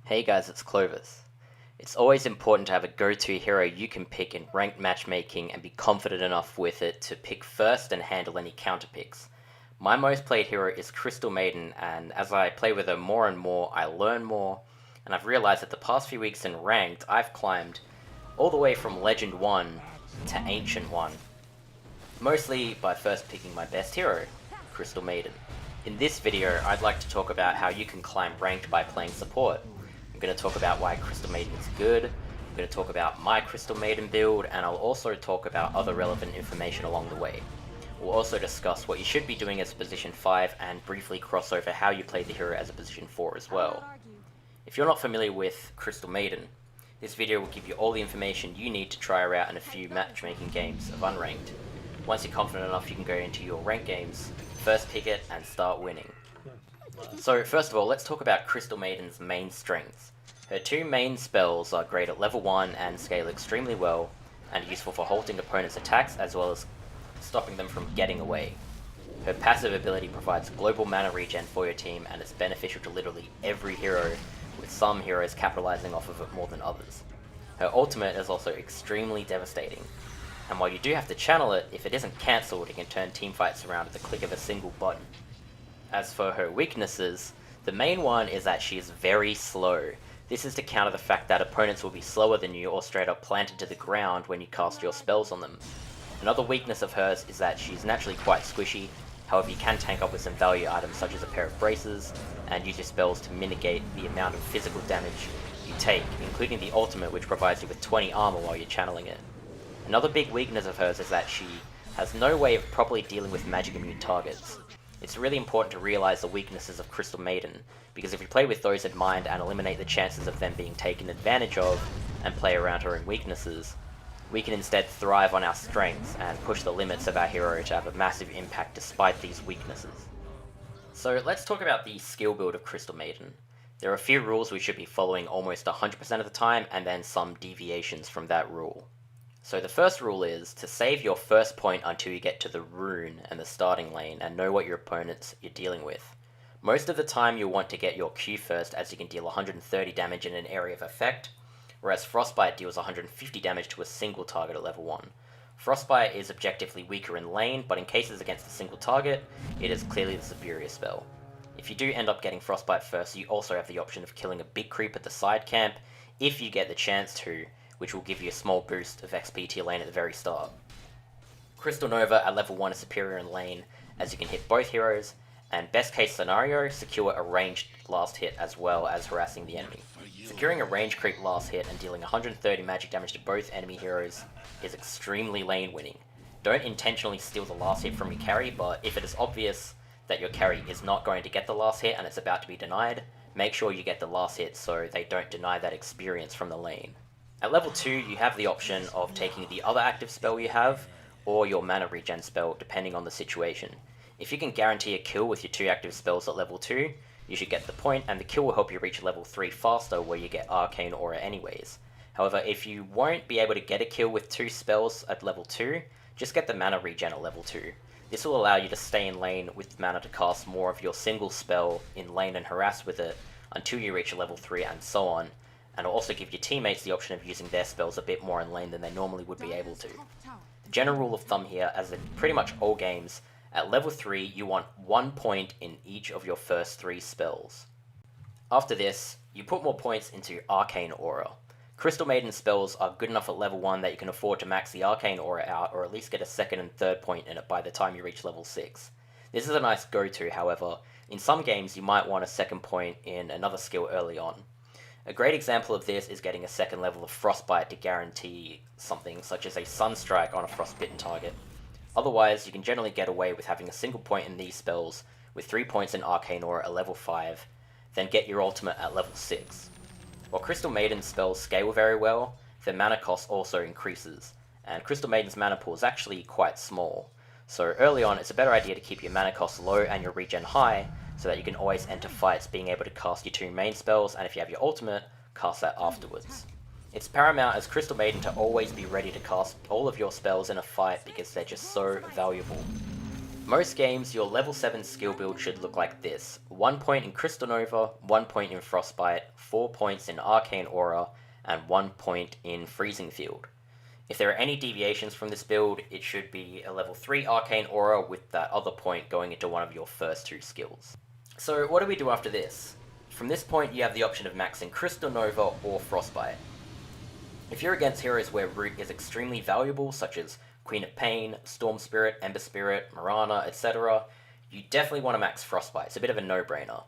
Hey guys, it's Clovis. It's always important to have a go-to hero you can pick in ranked matchmaking and be confident enough with it to pick first and handle any counter picks. My most played hero is Crystal Maiden, and as I play with her more and more, I learn more, and I've realized that the past few weeks in ranked, I've climbed all the way from Legend 1 to Ancient 1, mostly by first picking my best hero, Crystal Maiden. In this video, I'd like to talk about how you can climb ranked by playing support. I'm going to talk about why Crystal Maiden is good, I'm going to talk about my Crystal Maiden build, and I'll also talk about other relevant information along the way. We'll also discuss what you should be doing as a position 5 and briefly cross over how you play the hero as a position 4 as well. If you're not familiar with Crystal Maiden, this video will give you all the information you need to try her out in a few matchmaking games of unranked. Once you're confident enough, you can go into your ranked games, first pick it, and start winning. So first of all, let's talk about Crystal Maiden's main strengths. Her two main spells are great at level 1 and scale extremely well, and useful for halting opponents' attacks as well as stopping them from getting away. Her passive ability provides global mana regen for your team, and it's beneficial to literally every hero, with some heroes capitalizing off of it more than others. Her ultimate is also extremely devastating, and while you do have to channel it, if it isn't cancelled, it can turn teamfights around at the click of a single button. As for her weaknesses, the main one is that she is very slow. This is to counter the fact that opponents will be slower than you or straight up planted to the ground when you cast your spells on them. Another weakness of hers is that she's naturally quite squishy, however you can tank up with some value items such as a pair of braces, and use your spells to mitigate the amount of physical damage you take, including the ultimate, which provides you with 20 armor while you're channeling it. Another big weakness of hers is that she has no way of properly dealing with magic immune targets. It's really important to realize the weaknesses of Crystal Maiden, because if you play with those in mind and eliminate the chances of them being taken advantage of and play around her own weaknesses, we can instead thrive on our strengths and push the limits of our hero to have a massive impact despite these weaknesses. So let's talk about the skill build of Crystal Maiden. There are a few rules we should be following almost 100% of the time, and then some deviations from that rule. So the first rule is to save your first point until you get to the rune and the starting lane and know what your opponents you're dealing with. Most of the time you'll want to get your Q first, as you can deal 130 damage in an area of effect, whereas Frostbite deals 150 damage to a single target at level 1. Frostbite is objectively weaker in lane, but in cases against a single target, it is clearly the superior spell. If you do end up getting Frostbite first, you also have the option of killing a big creep at the side camp, if you get the chance to, which will give you a small boost of XP to your lane at the very start. Crystal Nova at level 1 is superior in lane, as you can hit both heroes, and best case scenario, secure a ranged last hit as well as harassing the enemy. Securing a range creep last hit and dealing 130 magic damage to both enemy heroes is extremely lane winning. Don't intentionally steal the last hit from your carry, but if it is obvious that your carry is not going to get the last hit and it's about to be denied, make sure you get the last hit so they don't deny that experience from the lane. At level 2, you have the option of taking the other active spell you have, or your mana regen spell, depending on the situation. If you can guarantee a kill with your 2 active spells at level 2, you should get the point, and the kill will help you reach level 3 faster, where you get Arcane Aura anyways. However, if you won't be able to get a kill with 2 spells at level 2, just get the mana regen at level 2. This will allow you to stay in lane with mana to cast more of your single spell in lane and harass with it until you reach level 3 and so on, and it'll also give your teammates the option of using their spells a bit more in lane than they normally would be able to. The general rule of thumb here, as in pretty much all games, at level 3 you want 1 point in each of your first 3 spells. After this, you put more points into Arcane Aura. Crystal Maiden spells are good enough at level 1 that you can afford to max the Arcane Aura out, or at least get a 2nd and 3rd point in it by the time you reach level 6. This is a nice go-to, however, in some games you might want a 2nd point in another skill early on. A great example of this is getting a 2nd level of Frostbite to guarantee something such as a Sunstrike on a Frostbitten target. Otherwise, you can generally get away with having a single point in these spells with 3 points in Arcane Aura at level 5, then get your ultimate at level 6. While Crystal Maiden's spells scale very well, their mana cost also increases, and Crystal Maiden's mana pool is actually quite small. So early on, it's a better idea to keep your mana cost low and your regen high, so that you can always enter fights being able to cast your 2 main spells, and if you have your ultimate, cast that afterwards. It's paramount as Crystal Maiden to always be ready to cast all of your spells in a fight because they're just so valuable. Most games, your level 7 skill build should look like this: 1 point in Crystal Nova, 1 point in Frostbite, 4 points in Arcane Aura, and 1 point in Freezing Field. If there are any deviations from this build, it should be a level 3 Arcane Aura with that other point going into one of your first 2 skills. So what do we do after this? From this point you have the option of maxing Crystal Nova or Frostbite. If you're against heroes where Root is extremely valuable, such as Queen of Pain, Storm Spirit, Ember Spirit, Mirana, etc., you definitely want to max Frostbite. It's a bit of a no-brainer.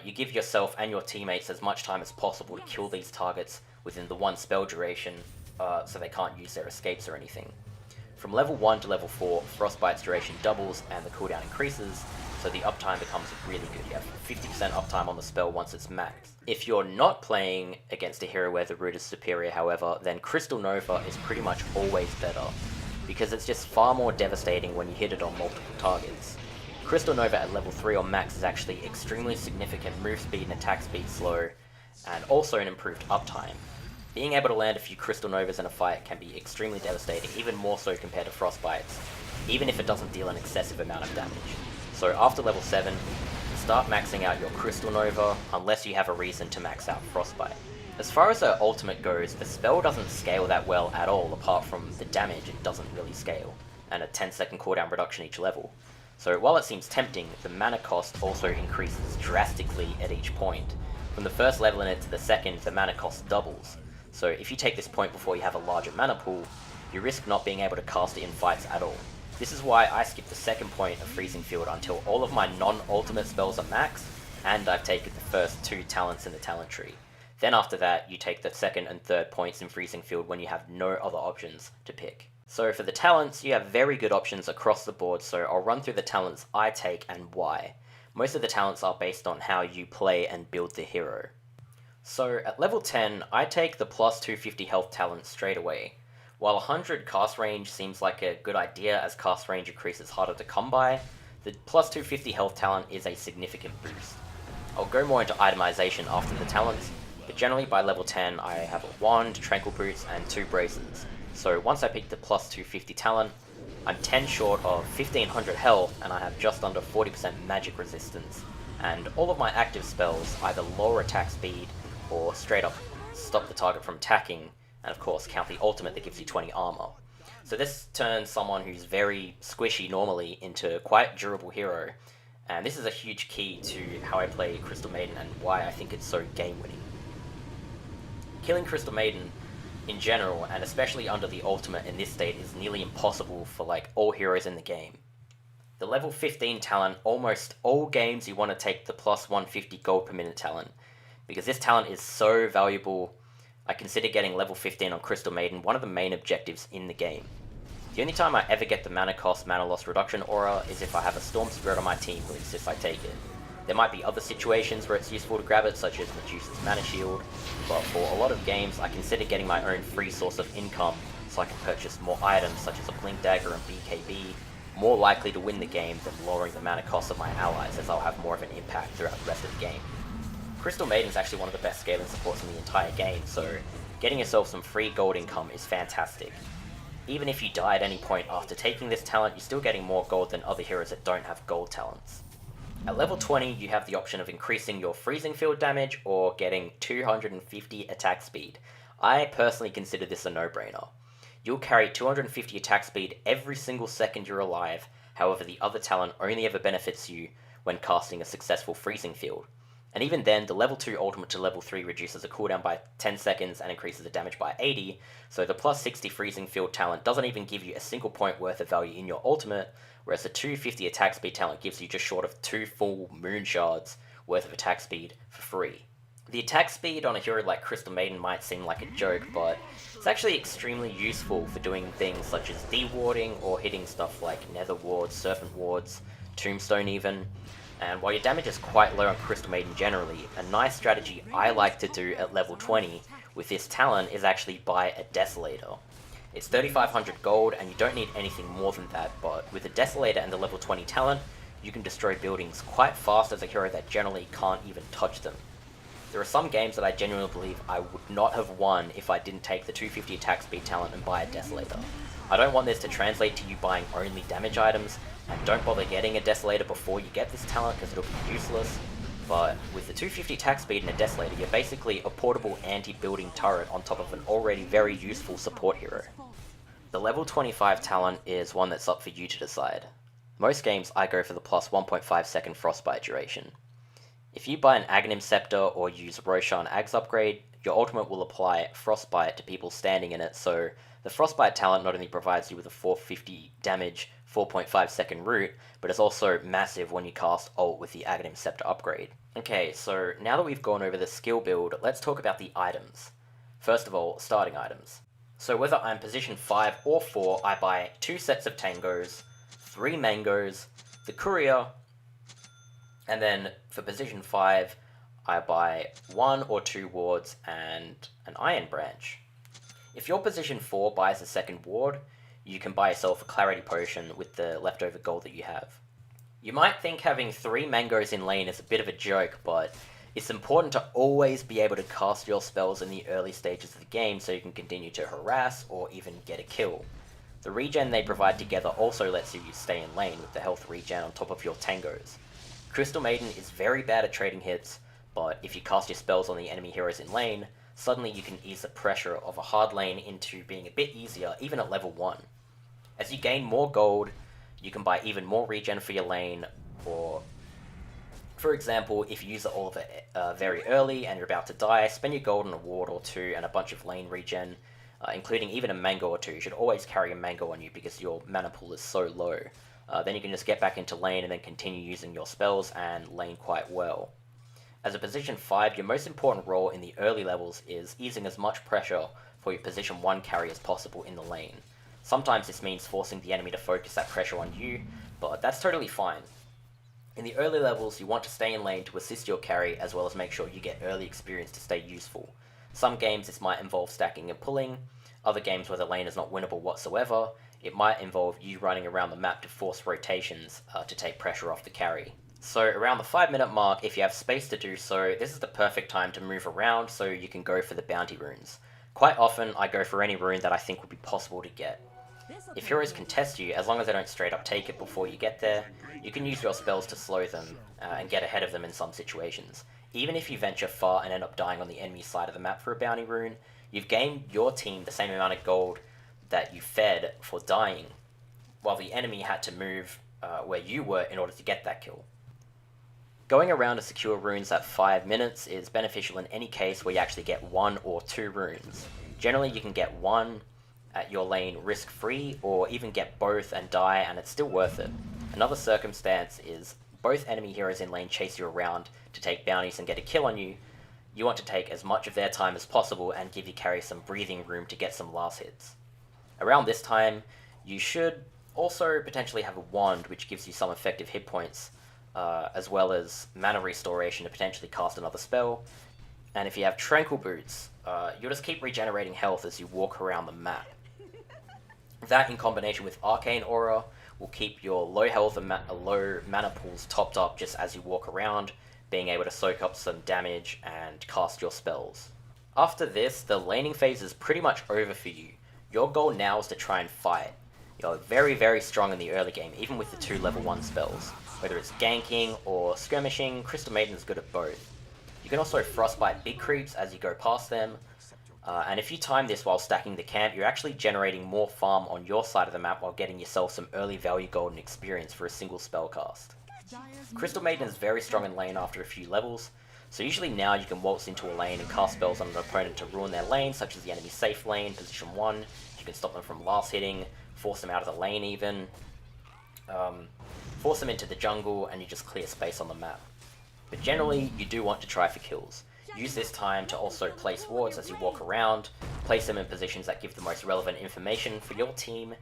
You give yourself and your teammates as much time as possible to kill these targets within the 1 spell duration, so they can't use their escapes or anything. From level 1 to level 4, Frostbite's duration doubles and the cooldown increases, so the uptime becomes really good. You have 50% uptime on the spell once it's maxed. If you're not playing against a hero where the root is superior, however, then Crystal Nova is pretty much always better, because it's just far more devastating when you hit it on multiple targets. Crystal Nova at level 3 or max is actually extremely significant move speed and attack speed slow, and also an improved uptime. Being able to land a few Crystal Novas in a fight can be extremely devastating, even more so compared to Frostbites, even if it doesn't deal an excessive amount of damage. So after level 7, start maxing out your Crystal Nova, unless you have a reason to max out Frostbite. As far as her ultimate goes, the spell doesn't scale that well at all, apart from the damage it doesn't really scale, and a 10-second cooldown reduction each level. So while it seems tempting, the mana cost also increases drastically at each point. From the first level in it to the second, the mana cost doubles. So if you take this point before you have a larger mana pool, you risk not being able to cast it in fights at all. This is why I skip the second point of Freezing Field until all of my non-ultimate spells are maxed, and I've taken the first 2 talents in the talent tree. Then after that, you take the second and third points in Freezing Field when you have no other options to pick. So for the talents, you have very good options across the board, so I'll run through the talents I take and why. Most of the talents are based on how you play and build the hero. So at level 10, I take the plus 250 health talent straight away. While 100 cast range seems like a good idea as cast range increases harder to come by, the plus 250 health talent is a significant boost. I'll go more into itemization after the talents, but generally by level 10 I have a wand, tranquil boots, and 2 braces. So once I pick the plus 250 talent, I'm 10 short of 1500 health and I have just under 40% magic resistance, and all of my active spells either lower attack speed or straight up stop the target from attacking, and of course count the ultimate that gives you 20 armor. So this turns someone who's very squishy normally into quite a durable hero, and this is a huge key to how I play Crystal Maiden and why I think it's so game winning. Killing Crystal Maiden in general, and especially under the ultimate in this state, is nearly impossible for like all heroes in the game. The level 15 talent, almost all games you want to take the plus 150 gold per minute talent, because this talent is so valuable. I consider getting level 15 on Crystal Maiden one of the main objectives in the game. The only time I ever get the mana cost, mana loss reduction aura is if I have a Storm Spirit on my team who insists I take it. There might be other situations where it's useful to grab it, such as Medusa's mana shield, but for a lot of games I consider getting my own free source of income so I can purchase more items such as a Blink Dagger and BKB, more likely to win the game than lowering the mana cost of my allies, as I'll have more of an impact throughout the rest of the game. Crystal Maiden is actually one of the best scaling supports in the entire game, so getting yourself some free gold income is fantastic. Even if you die at any point after taking this talent, you're still getting more gold than other heroes that don't have gold talents. At level 20, you have the option of increasing your freezing field damage or getting 250 attack speed. I personally consider this a no-brainer. You'll carry 250 attack speed every single second you're alive, however the other talent only ever benefits you when casting a successful freezing field. And even then, the level 2 ultimate to level 3 reduces the cooldown by 10 seconds and increases the damage by 80, so the plus 60 freezing field talent doesn't even give you a single point worth of value in your ultimate, whereas the 250 attack speed talent gives you just short of 2 full moon shards worth of attack speed for free. The attack speed on a hero like Crystal Maiden might seem like a joke, but it's actually extremely useful for doing things such as de-warding or hitting stuff like nether wards, serpent wards, tombstone even. And while your damage is quite low on Crystal Maiden generally, a nice strategy I like to do at level 20 with this talent is actually buy a Desolator. It's 3500 gold and you don't need anything more than that, but with a Desolator and the level 20 talent, you can destroy buildings quite fast as a hero that generally can't even touch them. There are some games that I genuinely believe I would not have won if I didn't take the 250 attack speed talent and buy a Desolator. I don't want this to translate to you buying only damage items, And don't bother getting a Desolator before you get this talent because it'll be useless. But with the 250 attack speed and a Desolator, you're basically a portable anti-building turret on top of an already very useful support hero. The level 25 talent is one that's up for you to decide. Most games I go for the plus 1.5 second Frostbite duration. If you buy an Aghanim Scepter or use Roshan Ag's upgrade, your ultimate will apply Frostbite to people standing in it, so the Frostbite talent not only provides you with a 450 damage 4.5 second route, but it's also massive when you cast ult with the Aghanim Scepter upgrade. Okay, so now that we've gone over the skill build, let's talk about the items. First of all, starting items. So whether I'm position 5 or 4, I buy 2 sets of Tangos, 3 Mangoes, the Courier, and then for position 5, I buy 1 or 2 wards and an Iron Branch. If your position 4 buys a second ward, you can buy yourself a Clarity Potion with the leftover gold that you have. You might think having 3 Mangoes in lane is a bit of a joke, but it's important to always be able to cast your spells in the early stages of the game so you can continue to harass or even get a kill. The regen they provide together also lets you stay in lane with the health regen on top of your Tangos. Crystal Maiden is very bad at trading hits, but if you cast your spells on the enemy heroes in lane, suddenly you can ease the pressure of a hard lane into being a bit easier, even at level 1. As you gain more gold, you can buy even more regen for your lane, or for example, if you use all of it very early and you're about to die, spend your gold on a ward or 2 and a bunch of lane regen, including even a mango or 2. You should always carry a mango on you because your mana pool is so low. Then you can just get back into lane and then continue using your spells and lane quite well. As a position 5, your most important role in the early levels is easing as much pressure for your position 1 carry as possible in the lane. Sometimes this means forcing the enemy to focus that pressure on you, but that's totally fine. In the early levels, you want to stay in lane to assist your carry as well as make sure you get early experience to stay useful. Some games this might involve stacking and pulling, other games where the lane is not winnable whatsoever, it might involve you running around the map to force rotations to take pressure off the carry. So around the 5-minute mark, if you have space to do so, this is the perfect time to move around so you can go for the bounty runes. Quite often, I go for any rune that I think would be possible to get. If heroes contest you, as long as they don't straight up take it before you get there, you can use your spells to slow them and get ahead of them in some situations. Even if you venture far and end up dying on the enemy side of the map for a bounty rune, you've gained your team the same amount of gold that you fed for dying, while the enemy had to move where you were in order to get that kill. Going around to secure runes at 5 minutes is beneficial in any case where you actually get 1 or 2 runes. Generally you can get 1 at your lane risk-free, or even get both and die and it's still worth it. Another circumstance is both enemy heroes in lane chase you around to take bounties and get a kill on you. You want to take as much of their time as possible and give your carry some breathing room to get some last hits. Around this time, you should also potentially have a wand which gives you some effective hit points, as well as mana restoration to potentially cast another spell. And if you have Tranquil Boots, you'll just keep regenerating health as you walk around the map. That in combination with Arcane Aura will keep your low health and low mana pools topped up just as you walk around, being able to soak up some damage and cast your spells. After this, the laning phase is pretty much over for you. Your goal now is to try and fight. You're very, very strong in the early game, even with the 2 level 1 spells. Whether it's ganking or skirmishing, Crystal Maiden is good at both. You can also frostbite big creeps as you go past them, and if you time this while stacking the camp, you're actually generating more farm on your side of the map while getting yourself some early value golden experience for a single spell cast. Crystal Maiden is very strong in lane after a few levels, so usually now you can waltz into a lane and cast spells on an opponent to ruin their lane, such as the enemy safe lane, position 1, you can stop them from last hitting, force them out of the lane even, force them into the jungle, and you just clear space on the map. But generally, you do want to try for kills. Use this time to also place wards as you walk around, place them in positions that give the most relevant information for your team,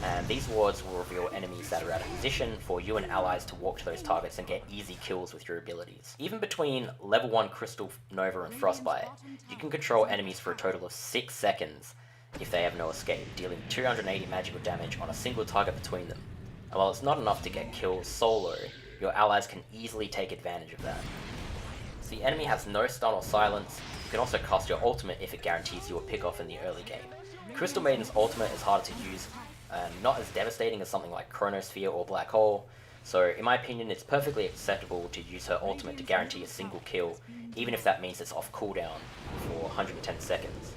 and these wards will reveal enemies that are out of position for you and allies to walk to those targets and get easy kills with your abilities. Even between level 1 Crystal, Nova and Frostbite, you can control enemies for a total of 6 seconds if they have no escape, dealing 280 magical damage on a single target between them. And while it's not enough to get kills solo, your allies can easily take advantage of that. If the enemy has no stun or silence, you can also cast your ultimate if it guarantees you a pick off in the early game. Crystal Maiden's ultimate is harder to use not as devastating as something like Chronosphere or Black Hole, so in my opinion it's perfectly acceptable to use her ultimate to guarantee a single kill, even if that means it's off cooldown for 110 seconds.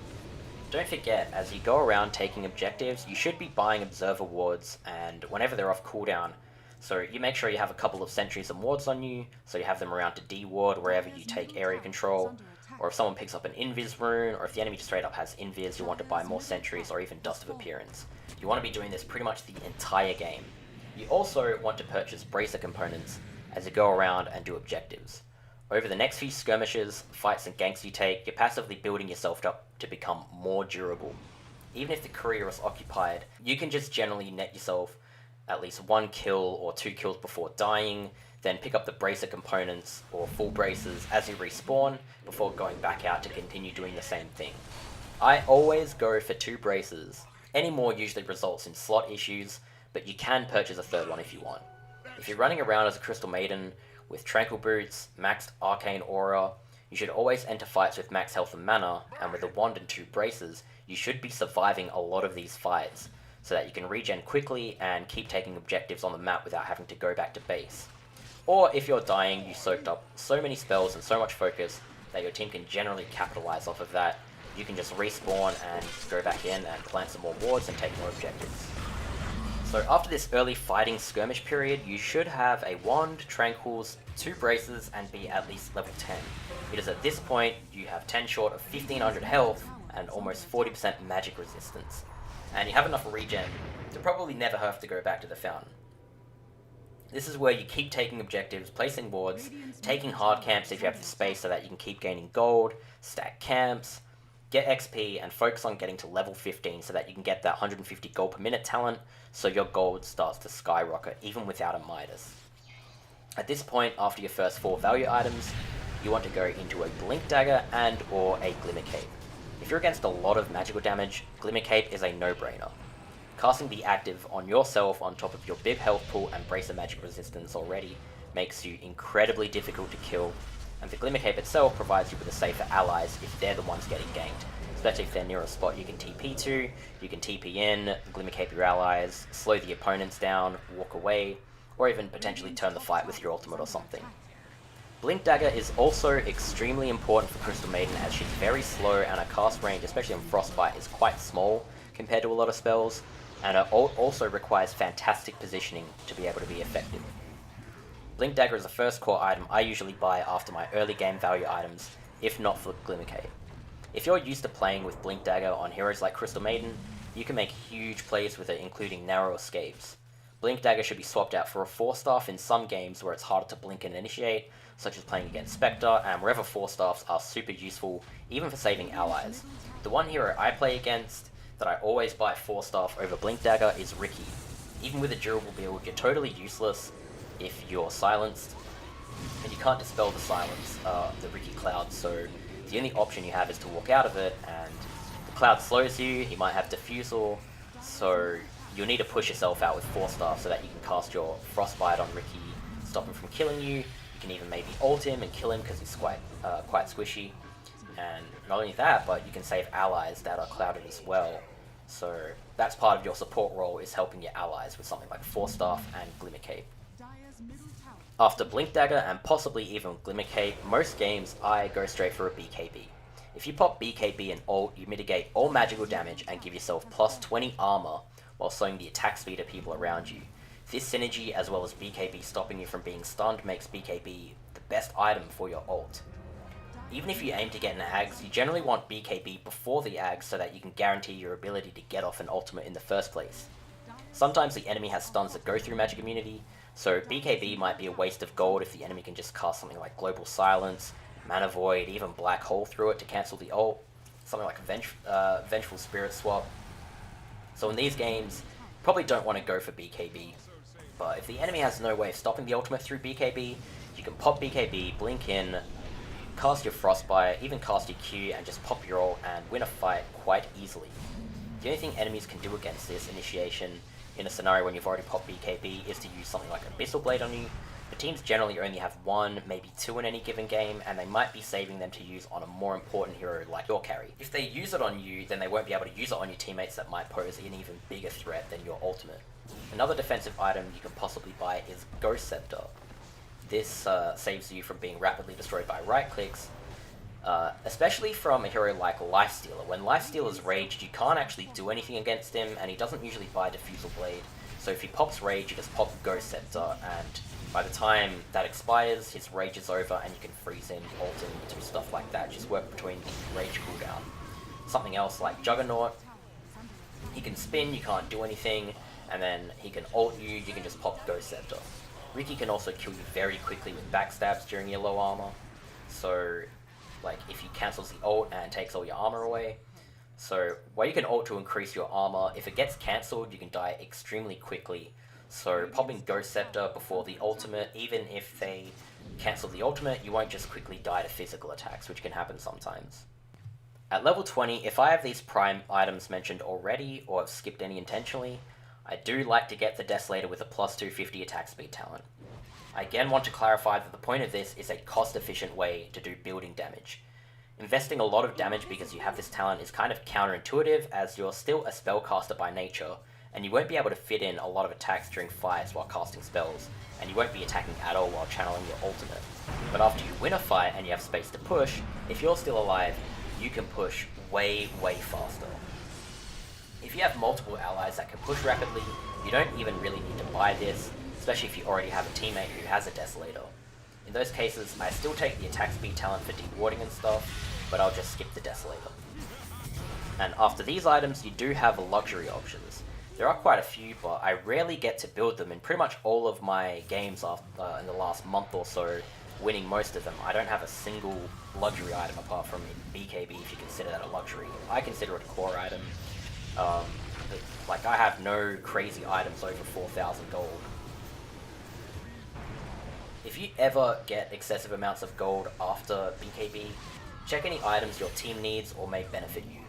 Don't forget, as you go around taking objectives, you should be buying observer wards, and whenever they're off cooldown, so you make sure you have a couple of sentries and wards on you, so you have them around to D-ward wherever you take area control, or if someone picks up an invis rune, or if the enemy straight up has invis, you want to buy more sentries or even Dust of Appearance. You want to be doing this pretty much the entire game. You also want to purchase bracer components as you go around and do objectives. Over the next few skirmishes, fights and ganks you take, you're passively building yourself up to become more durable. Even if the career is occupied, you can just generally net yourself at least 1 kill or 2 kills before dying, then pick up the bracer components or full braces as you respawn before going back out to continue doing the same thing. I always go for 2 braces. Any more usually results in slot issues, but you can purchase a 3rd one if you want. If you're running around as a Crystal Maiden with Tranquil Boots, maxed Arcane Aura, you should always enter fights with max health and mana, and with a wand and 2 braces, you should be surviving a lot of these fights, so that you can regen quickly and keep taking objectives on the map without having to go back to base. Or if you're dying, you soaked up so many spells and so much focus that your team can generally capitalize off of that. You can just respawn and go back in and plant some more wards and take more objectives. So after this early fighting skirmish period, you should have a wand, tranquils, 2 braces, and be at least level 10. It is at this point you have 10 short of 1500 health and almost 40% magic resistance. And you have enough regen to probably never have to go back to the fountain. This is where you keep taking objectives, placing wards, taking hard camps if you have the space so that you can keep gaining gold, stack camps, get XP, and focus on getting to level 15 so that you can get that 150 gold per minute talent so your gold starts to skyrocket even without a Midas. At this point, after your first 4 value items, you want to go into a Blink Dagger and or a Glimmer Cape. If you're against a lot of magical damage, Glimmer Cape is a no-brainer. Casting the active on yourself on top of your big health pool and bracer magic resistance already makes you incredibly difficult to kill, and the Glimmer Cape itself provides you with a safer allies if they're the ones getting ganked. Especially if they're near a spot you can TP to, you can TP in, Glimmer Cape your allies, slow the opponents down, walk away, or even potentially turn the fight with your ultimate or something. Blink Dagger is also extremely important for Crystal Maiden as she's very slow and her cast range, especially on Frostbite, is quite small compared to a lot of spells, and it also requires fantastic positioning to be able to be effective. Blink Dagger is the first core item I usually buy after my early game value items, if not for Glimmer Cape. If you're used to playing with Blink Dagger on heroes like Crystal Maiden, you can make huge plays with it, including narrow escapes. Blink Dagger should be swapped out for a 4-staff in some games where it's harder to blink and initiate, such as playing against Spectre, and wherever 4-staffs are super useful, even for saving allies. The one hero I play against that I always buy 4-staff over Blink Dagger is Riki. Even with a durable build, you're totally useless if you're silenced, and you can't dispel the silence, the Riki cloud, so the only option you have is to walk out of it, and the cloud slows you, he might have Diffusal, so you'll need to push yourself out with 4-staff so that you can cast your Frostbite on Riki, stop him from killing you. You can even maybe ult him and kill him because he's quite squishy. And not only that, but you can save allies that are clouded as well. So that's part of your support role, is helping your allies with something like 4-staff and Glimmer Cape. After Blink Dagger and possibly even Glimmer Cape, most games I go straight for a BKB. If you pop BKB and ult, you mitigate all magical damage and give yourself plus 20 armor while slowing the attack speed of people around you. This synergy, as well as BKB stopping you from being stunned, makes BKB the best item for your ult. Even if you aim to get an Ags, you generally want BKB before the Ags so that you can guarantee your ability to get off an ultimate in the first place. Sometimes the enemy has stuns that go through magic immunity, so BKB might be a waste of gold if the enemy can just cast something like Global Silence, Mana Void, even Black Hole through it to cancel the ult, something like a Vengeful Spirit swap. So in these games, you probably don't want to go for BKB. But if the enemy has no way of stopping the ultimate through BKB, you can pop BKB, blink in, cast your Frostbite, even cast your Q, and just pop your ult and win a fight quite easily. The only thing enemies can do against this initiation in a scenario when you've already popped BKB is to use something like Abyssal Blade on you, The teams generally only have 1, maybe 2 in any given game, and they might be saving them to use on a more important hero like your carry. If they use it on you, then they won't be able to use it on your teammates that might pose an even bigger threat than your ultimate. Another defensive item you can possibly buy is Ghost Scepter. This saves you from being rapidly destroyed by right clicks, especially from a hero like Lifestealer. When Lifestealer's raged, you can't actually do anything against him, and he doesn't usually buy Diffusal Blade. So if he pops Rage, you just pop Ghost Scepter, and by the time that expires, his Rage is over, and you can freeze him, ult him, do stuff like that. Just work between the Rage cooldown. Something else like Juggernaut, he can spin, you can't do anything, and then he can ult you, you can just pop Ghost Scepter. Riki can also kill you very quickly with backstabs during your low armor, so like if he cancels the ult and takes all your armor away. So while you can ult to increase your armor, if it gets cancelled, you can die extremely quickly. So popping Ghost Scepter before the ultimate, even if they cancel the ultimate, you won't just quickly die to physical attacks, which can happen sometimes. At level 20, if I have these prime items mentioned already, or have skipped any intentionally, I do like to get the Desolator with a plus 250 attack speed talent. I again want to clarify that the point of this is a cost-efficient way to do building damage. Investing a lot of damage because you have this talent is kind of counterintuitive, as you're still a spellcaster by nature, and you won't be able to fit in a lot of attacks during fights while casting spells, and you won't be attacking at all while channeling your ultimate. But after you win a fight and you have space to push, if you're still alive, you can push way, way faster. If you have multiple allies that can push rapidly, you don't even really need to buy this, especially if you already have a teammate who has a Desolator. In those cases, I still take the attack speed talent for dewarding and stuff, but I'll just skip the Desolator. And after these items, you do have luxury options. There are quite a few, but I rarely get to build them in pretty much all of my games in the last month or so, winning most of them. I don't have a single luxury item apart from BKB, if you consider that a luxury. I consider it a core item. Like, I have no crazy items over 4,000 gold. If you ever get excessive amounts of gold after BKB, check any items your team needs or may benefit you.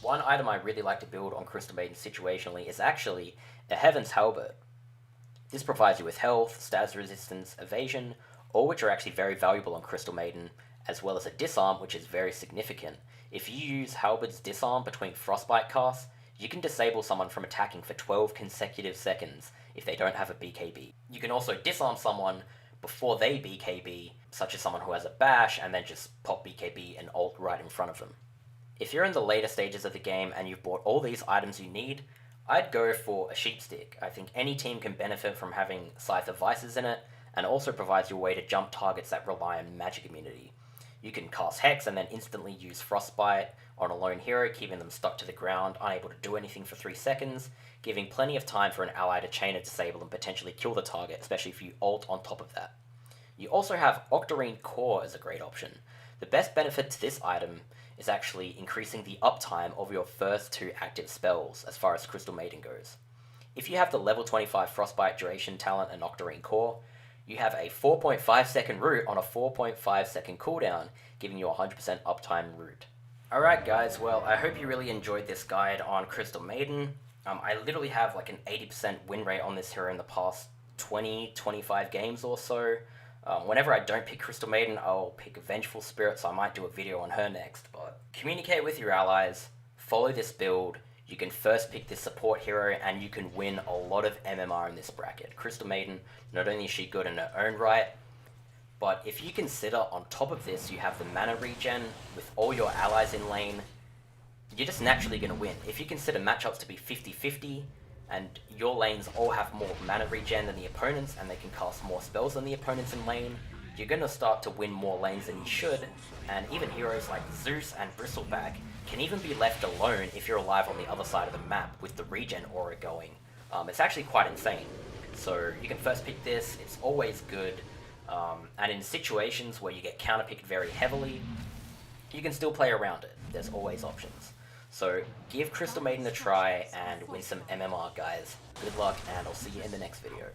One item I really like to build on Crystal Maiden situationally is actually a Heaven's Halberd. This provides you with health, stats resistance, evasion, all which are actually very valuable on Crystal Maiden, as well as a disarm, which is very significant. If you use Halberd's disarm between frostbite casts, you can disable someone from attacking for 12 consecutive seconds if they don't have a BKB. You can also disarm someone before they BKB, such as someone who has a bash, and then just pop BKB and ult right in front of them. If you're in the later stages of the game and you've bought all these items you need, I'd go for a Sheepstick. I think any team can benefit from having Scythe of Vices in it, and also provides you a way to jump targets that rely on magic immunity. You can cast Hex and then instantly use Frostbite on a lone hero, keeping them stuck to the ground, unable to do anything for 3 seconds, giving plenty of time for an ally to chain a disable and potentially kill the target, especially if you ult on top of that. You also have Octarine Core as a great option. The best benefit to this item is actually increasing the uptime of your first 2 active spells as far as Crystal Maiden goes. If you have the level 25 Frostbite Duration talent and Octarine Core, you have a 4.5 second root on a 4.5 second cooldown, giving you a 100% uptime root. Alright guys, well I hope you really enjoyed this guide on Crystal Maiden. I literally have like an 80% win rate on this hero in the past 20-25 games or so. Whenever I don't pick Crystal Maiden, I'll pick Vengeful Spirit, so I might do a video on her next. But communicate with your allies, follow this build, you can first pick this support hero, and you can win a lot of MMR in this bracket. Crystal Maiden, not only is she good in her own right, but if you consider on top of this you have the mana regen with all your allies in lane, you're just naturally going to win. If you consider matchups to be 50-50, and your lanes all have more mana regen than the opponents, and they can cast more spells than the opponents in lane, you're going to start to win more lanes than you should, and even heroes like Zeus and Bristleback can even be left alone if you're alive on the other side of the map with the regen aura going. It's actually quite insane. So you can first pick this, it's always good, and in situations where you get counterpicked very heavily, you can still play around it. There's always options. So give Crystal Maiden a try and win some MMR, guys. Good luck, and I'll see you in the next video.